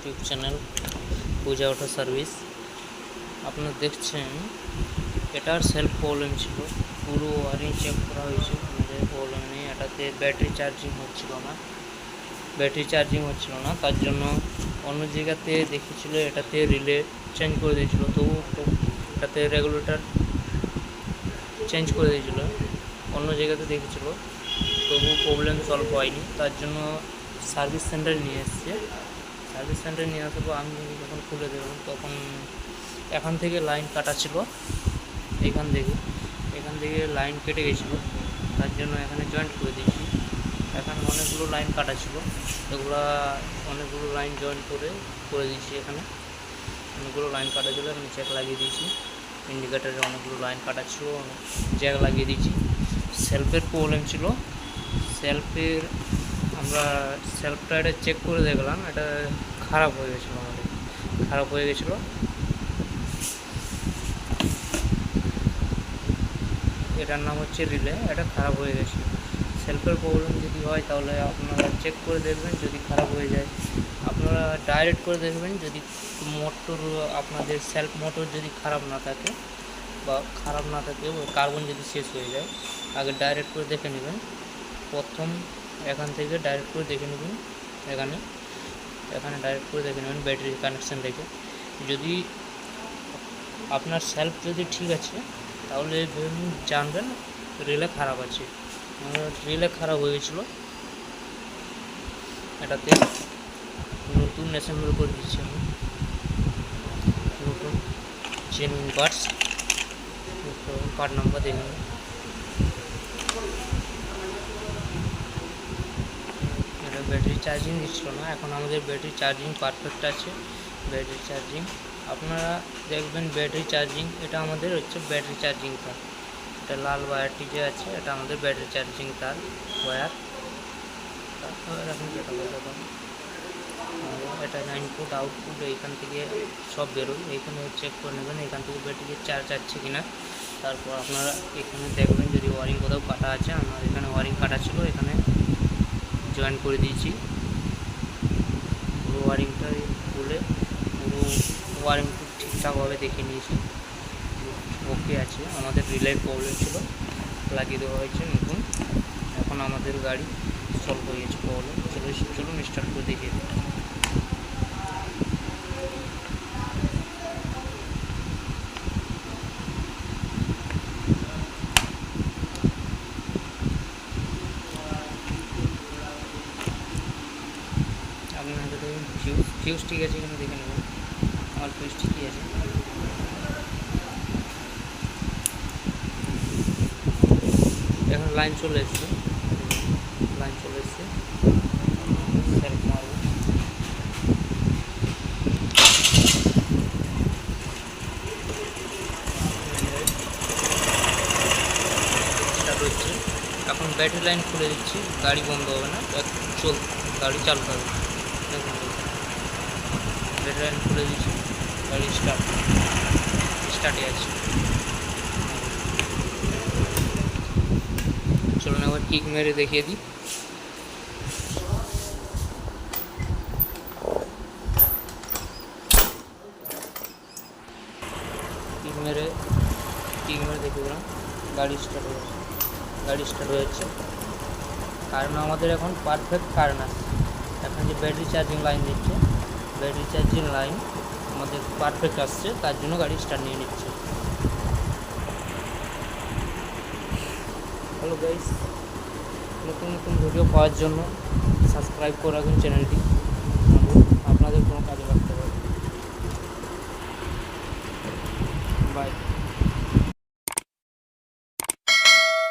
YouTube channel পূজা auto service. আপনারা দেখছেন এটার সেলফ প্রবলেম ছিল, পুরো ওয়ারিং চেক করা হয়েছে, আমাদের প্রবলেম নেই। এটাতে ব্যাটারি চার্জিং হচ্ছিল না, তার জন্য অন্য জায়গাতে দেখেছিল এটাতে রিলে চেঞ্জ করে দিয়েছিল, তবু এটাতে রেগুলেটর চেঞ্জ করে দিয়েছিল, অন্য জায়গাতে দেখেছিল, তবু প্রবলেম সলভ হয়নি। তার জন্য সার্ভিস সেন্টারে নিয়ে এসছে। সার্ভিস সেন্টারে নিয়ে আসার পর আমি যখন খুলে দেখলাম তখন এখান থেকে লাইন কাটা ছিল, এখান থেকে লাইন কেটে গেছিলো, তার জন্য এখানে জয়েন্ট করে দিয়েছি। এখানে অনেকগুলো লাইন কাটা ছিল, অনেকগুলো লাইন জয়েন্ট করে দিয়েছি। এখানে অনেকগুলো লাইন কাটা ছিল, এখানে জ্যাক লাগিয়ে দিয়েছি। ইন্ডিকেটারে অনেকগুলো লাইন কাটা ছিল, জ্যাক লাগিয়ে দিয়েছি। সেলফের প্রবলেম ছিল, আমরা সেলফটা এটা চেক করে দেখলাম, এটা খারাপ হয়ে গেছিলো। এটার নাম হচ্ছে রিলে, এটা খারাপ হয়ে গেছিলো। সেলফের প্রবলেম যদি হয় তাহলে আপনারা চেক করে দেখবেন, যদি খারাপ হয়ে যায় আপনারা ডাইরেক্ট করে দেখবেন। যদি মোটর আপনাদের সেলফ মোটর যদি খারাপ না থাকে কার্বন যদি শেষ হয়ে যায়, আগে ডাইরেক্ট করে দেখে নেবেন। প্রথম এখান থেকে ডাইরেক্ট করে দেখে নেবেন, এখানে ডাইরেক্ট করে দেখে নেবেন ব্যাটারি কানেকশান রেখে। যদি আপনার সেলফ যদি ঠিক আছে তাহলে জানবেন রিলে খারাপ আছে। রিলে খারাপ হয়ে গেছিলো, এটাতে নতুন অ্যাসেম্বল করে দিচ্ছি আমি, নতুন জেনুইন পার্ট নাম্বার দেখে নেবেন। এটা ব্যাটারি চার্জিং দিচ্ছিল না, এখন আমাদের ব্যাটারি চার্জিং পারফেক্ট আছে। ব্যাটারি চার্জিং আপনারা দেখবেন, ব্যাটারি চার্জিং এটা আমাদের হচ্ছে ব্যাটারি চার্জিং তার, এটা লাল ওয়্যারটি যে আছে এটা আমাদের ব্যাটারি চার্জিং তার ওয়্যার। তারপর এখন যেটা বলতে পারি, এটা ইনপুট আউটপুট এইখান থেকে সব বেরোয়, এইখানে চেক করে নেবেন এখান থেকে ব্যাটারি চার্জ আছে কিনা। তারপর আপনারা এখানে দেখবেন যদি ওয়ারিং কোথাও কাটা আছে, আমার এখানে ওয়ারিং কাটা ছিল, এখানে জয়েন করে দিয়েছি। পুরো ওয়ারিংটা খুলে পুরো ওয়ারিং ঠিকঠাকভাবে দেখে নিয়েছি, ওকে আছে। আমাদের রিলের প্রবলেম ছিল, লাগিয়ে দেওয়া হয়েছে নতুন। এখন আমাদের গাড়ি সলভ হয়ে গেছে প্রবলেম। চলুন স্টার্ট করে দেখিয়ে দিই। আপনারা দেখুন ফিউজ ঠিক আছে কিনা দেখে নেবেন, আমার ফিউজ ঠিকই আছে। এখন লাইন চলে এসছে, সেলফ মারব। স্টার্ট হচ্ছে, এখন ব্যাটারি লাইন খুলে দিচ্ছি, গাড়ি বন্ধ হবে না, গাড়ি চালতে হবে। দেখুন ব্যাটারি লাইন খুলে দিচ্ছি, গাড়ি স্টার্টে আছে। চলুন আবার কিক মেরে দেখিয়ে দিই। কিক মেরে দেখে দিলাম, গাড়ি স্টার্ট হয়ে যাচ্ছে। কারণ আমাদের এখন পারফেক্ট কারেন্ট আসছে। এখন যে ব্যাটারি চার্জিং লাইন দিচ্ছে, ব্যাটারি চার্জিং লাইন আমাদের পারফেক্ট আসছে, তার জন্য গাড়ি স্টার্ট নিয়ে নিচ্ছে। হ্যালো গাইস, নতুন ভিডিও পাওয়ার জন্য সাবস্ক্রাইব করে রাখুন চ্যানেলটি, আপনাদের কোনো কাজে লাগতে পারে।